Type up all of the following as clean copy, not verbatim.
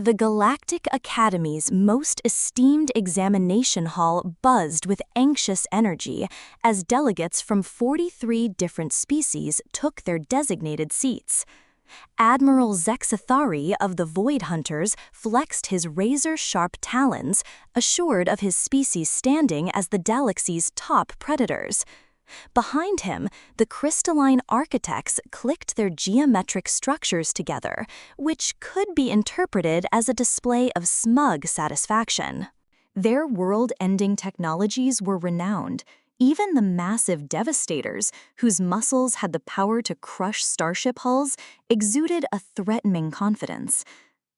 The Galactic Academy's most esteemed examination hall buzzed with anxious energy as delegates from 43 different species took their designated seats. Admiral Zexathari of the Void Hunters flexed his razor-sharp talons, assured of his species' standing as the galaxy's top predators. Behind him, the crystalline architects clicked their geometric structures together, which could be interpreted as a display of smug satisfaction. Their world-ending technologies were renowned. Even the massive devastators, whose muscles had the power to crush starship hulls, exuded a threatening confidence.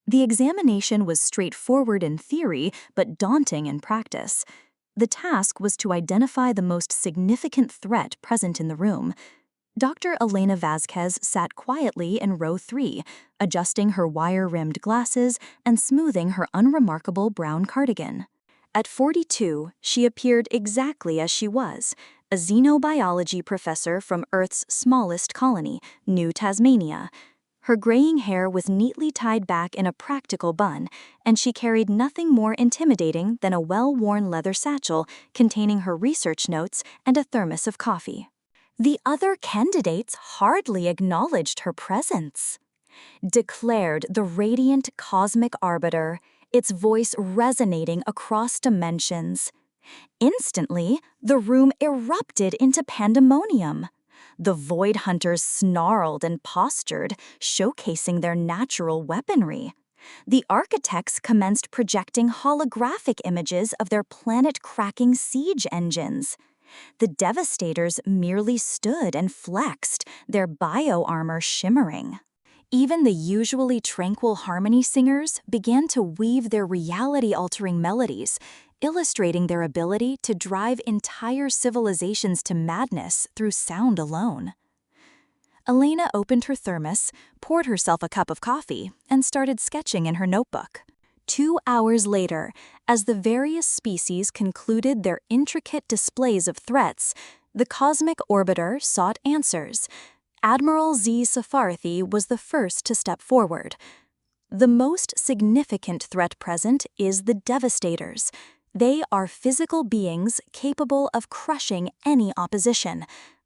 The examination was straightforward in theory, but daunting in practice. The task was to identify the most significant threat present in the room. Dr. Elena Vasquez sat quietly in row 3, adjusting her wire-rimmed glasses and smoothing her unremarkable brown cardigan. At 42, she appeared exactly as she was, a xenobiology professor from Earth's smallest colony, New Tasmania. Her graying hair was neatly tied back in a practical bun, and she carried nothing more intimidating than a well-worn leather satchel containing her research notes and a thermos of coffee. The other candidates hardly acknowledged her presence. Declared the radiant cosmic arbiter, its voice resonating across dimensions. Instantly, the room erupted into pandemonium. The Void Hunters snarled and postured, showcasing their natural weaponry. The architects commenced projecting holographic images of their planet-cracking siege engines. The devastators merely stood and flexed, their bio-armor shimmering. Even the usually tranquil harmony singers began to weave their reality-altering melodies, illustrating their ability to drive entire civilizations to madness through sound alone. Elena opened her thermos, poured herself a cup of coffee, and started sketching in her notebook. 2 hours later, as the various species concluded their intricate displays of threats, the cosmic orbiter sought answers. Admiral Z. Safarthi was the first to step forward. The most significant threat present is the Devastators. They are physical beings capable of crushing any opposition.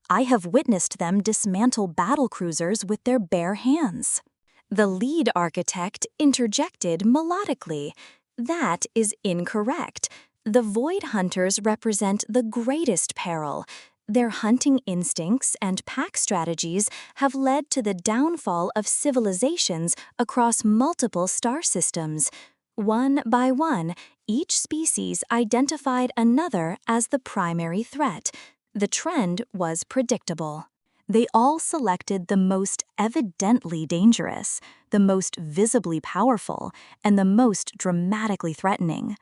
I have witnessed them dismantle battlecruisers with their bare hands. The lead architect interjected melodically. That is incorrect. The Void Hunters represent the greatest peril. Their hunting instincts and pack strategies have led to the downfall of civilizations across multiple star systems. One by one, each species identified another as the primary threat. The trend was predictable. They all selected the most evidently dangerous, the most visibly powerful, and the most dramatically threatening.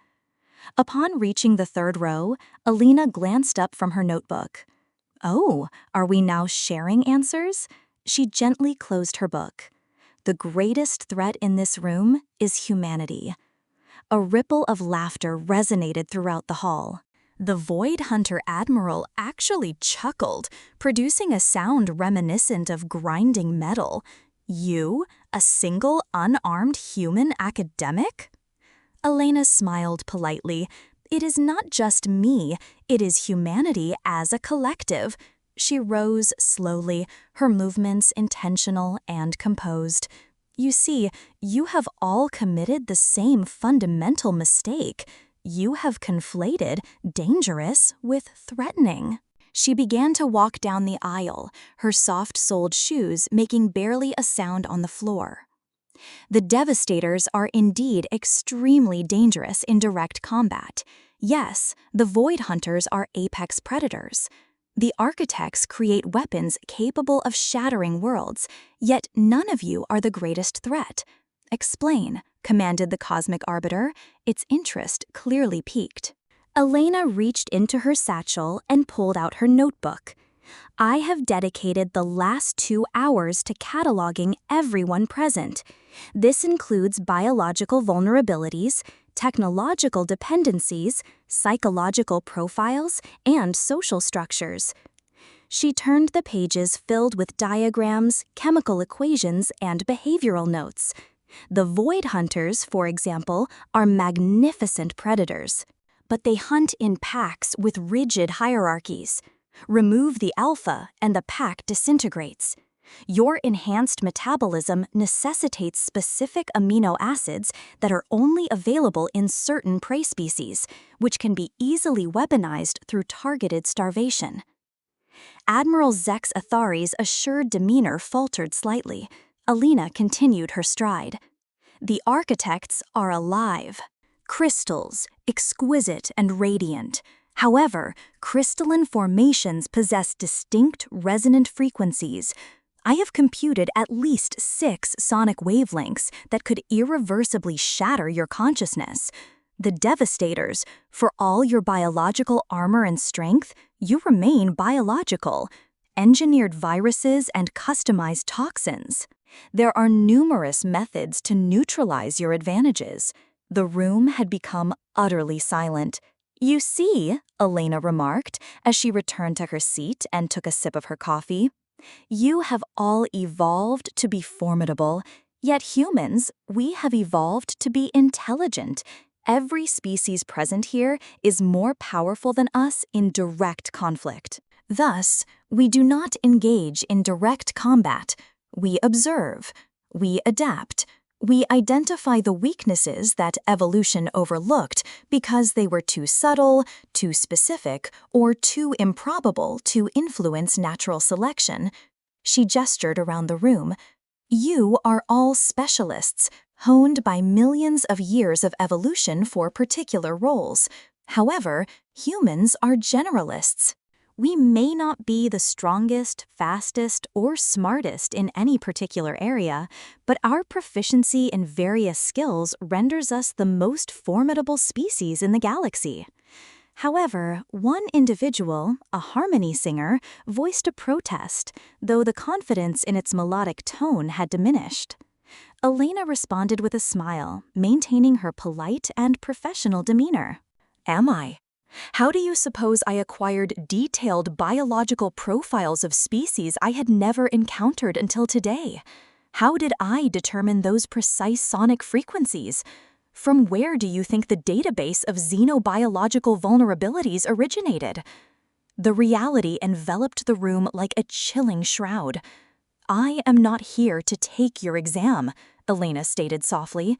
Upon reaching the third row, Alina glanced up from her notebook. Oh, are we now sharing answers? She gently closed her book. The greatest threat in this room is humanity. A ripple of laughter resonated throughout the hall. The Void Hunter Admiral actually chuckled, producing a sound reminiscent of grinding metal. You, a single unarmed human academic? Elena smiled politely. It is not just me, it is humanity as a collective. She rose slowly, her movements intentional and composed. You see, you have all committed the same fundamental mistake. You have conflated dangerous with threatening. She began to walk down the aisle, her soft-soled shoes making barely a sound on the floor. The Devastators are indeed extremely dangerous in direct combat. Yes, the Void Hunters are apex predators. The architects create weapons capable of shattering worlds, yet none of you are the greatest threat. Explain, commanded the cosmic arbiter, its interest clearly piqued. Elena reached into her satchel and pulled out her notebook. I have dedicated the last 2 hours to cataloging everyone present. This includes biological vulnerabilities, technological dependencies, psychological profiles, and social structures. She turned the pages filled with diagrams, chemical equations, and behavioral notes. The void hunters, for example, are magnificent predators. But they hunt in packs with rigid hierarchies. Remove the alpha and the pack disintegrates. Your enhanced metabolism necessitates specific amino acids that are only available in certain prey species, which can be easily weaponized through targeted starvation. Admiral Zek's Athari's assured demeanor faltered slightly. Alina continued her stride. The architects are alive. Crystals, exquisite and radiant. However, crystalline formations possess distinct resonant frequencies. I have computed at least 6 sonic wavelengths that could irreversibly shatter your consciousness. The devastators, for all your biological armor and strength, you remain biological. Engineered viruses and customized toxins. There are numerous methods to neutralize your advantages. The room had become utterly silent. You see, Elena remarked as she returned to her seat and took a sip of her coffee. You have all evolved to be formidable, yet humans, we have evolved to be intelligent. Every species present here is more powerful than us in direct conflict. Thus, we do not engage in direct combat. We observe. We adapt. We identify the weaknesses that evolution overlooked because they were too subtle, too specific, or too improbable to influence natural selection. She gestured around the room. You are all specialists, honed by millions of years of evolution for particular roles. However, humans are generalists. We may not be the strongest, fastest, or smartest in any particular area, but our proficiency in various skills renders us the most formidable species in the galaxy. However, one individual, a harmony singer, voiced a protest, though the confidence in its melodic tone had diminished. Elena responded with a smile, maintaining her polite and professional demeanor. Am I? How do you suppose I acquired detailed biological profiles of species I had never encountered until today? How did I determine those precise sonic frequencies? From where do you think the database of xenobiological vulnerabilities originated? The reality enveloped the room like a chilling shroud. I am not here to take your exam, Elena stated softly.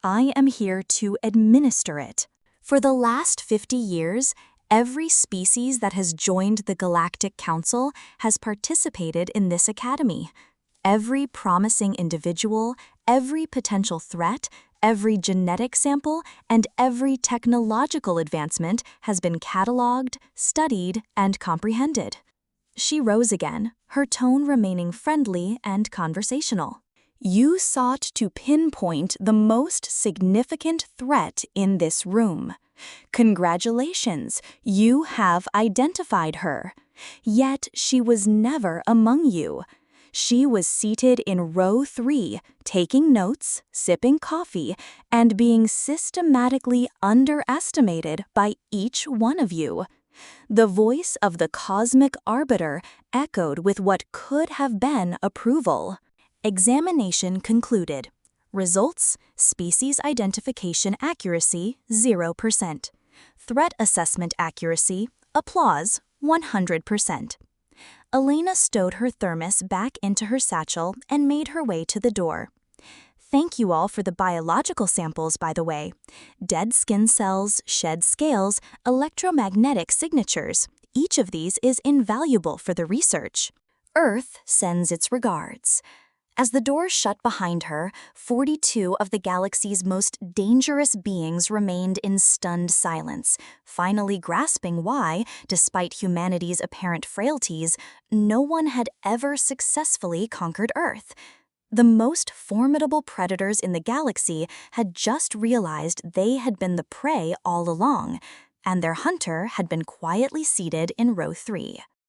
I am here to administer it. For the last 50 years, every species that has joined the Galactic Council has participated in this academy. Every promising individual, every potential threat, every genetic sample, and every technological advancement has been catalogued, studied, and comprehended. She rose again, her tone remaining friendly and conversational. You sought to pinpoint the most significant threat in this room. Congratulations, you have identified her. Yet she was never among you. She was seated in row 3, taking notes, sipping coffee, and being systematically underestimated by each one of you. The voice of the cosmic arbiter echoed with what could have been approval. Examination concluded. Results: species identification accuracy 0%. Threat assessment accuracy, applause 100%. Elena stowed her thermos back into her satchel and made her way to the door. Thank you all for the biological samples, by the way. Dead skin cells, shed scales, electromagnetic signatures. Each of these is invaluable for the research. Earth sends its regards. As the door shut behind her, 42 of the galaxy's most dangerous beings remained in stunned silence, finally grasping why, despite humanity's apparent frailties, no one had ever successfully conquered Earth. The most formidable predators in the galaxy had just realized they had been the prey all along, and their hunter had been quietly seated in row 3.